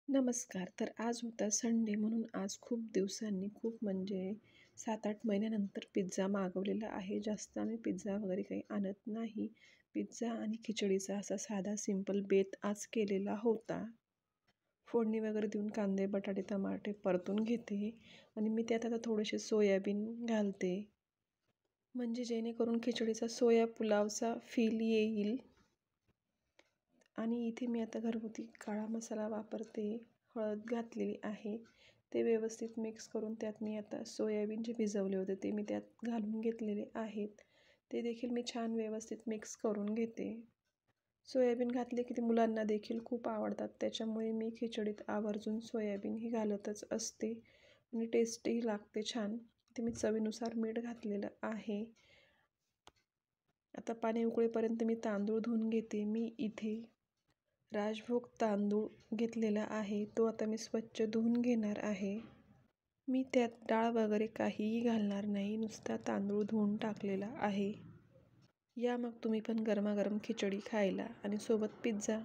नमस्कार. तर आज होता संडे म्हणून आज खूप दिवसांनी खूप म्हणजे 7-8 महिन्यानंतर पिझ्झा मागवलेला आहे. जास्त आम्ही पिझ्झा वगैरे काही आणत नाही. पिझ्झा आणि खिचडीचा असा साधा सिंपल बेत आज केलेला होता. फोडणी वगैरे देऊन कांदे, बटाटे, टमाटे परतून घेते आणि मी त्यात आता थोडेसे सोयाबीन घालते. म्हणजे जेणेकरून खिचडीचा सोया पुलावचा फील येईल. आणि इथे मी आता घरगुती काळा मसाला वापरते, हळद घातलेली आहे. ते व्यवस्थित मिक्स करून त्यात मी आता सोयाबीन जे भिजवले होते ते मी त्यात घालून घेतलेले आहेत. ते देखील मी छान व्यवस्थित मिक्स करून घेते. सोयाबीन घातले की ते मुलांना देखील खूप आवडतात. त्याच्यामुळे मी खिचडीत आवर्जून सोयाबीन ही घालतच असते आणि टेस्टही लागते छान. ते मी चवीनुसार मीठ घातलेलं आहे. आता पाणी उकळेपर्यंत मी तांदूळ धुवून घेते. मी इथे राजभोग तांदूळ घेतलेला आहे. तो आता मी स्वच्छ धुवून घेणार आहे. मी त्यात डाळ वगैरे काहीही घालणार नाही. नुसता तांदूळ धुवून टाकलेला आहे. या मग तुम्ही पण गरमागरम खिचडी खायला आणि सोबत पिझ्झा.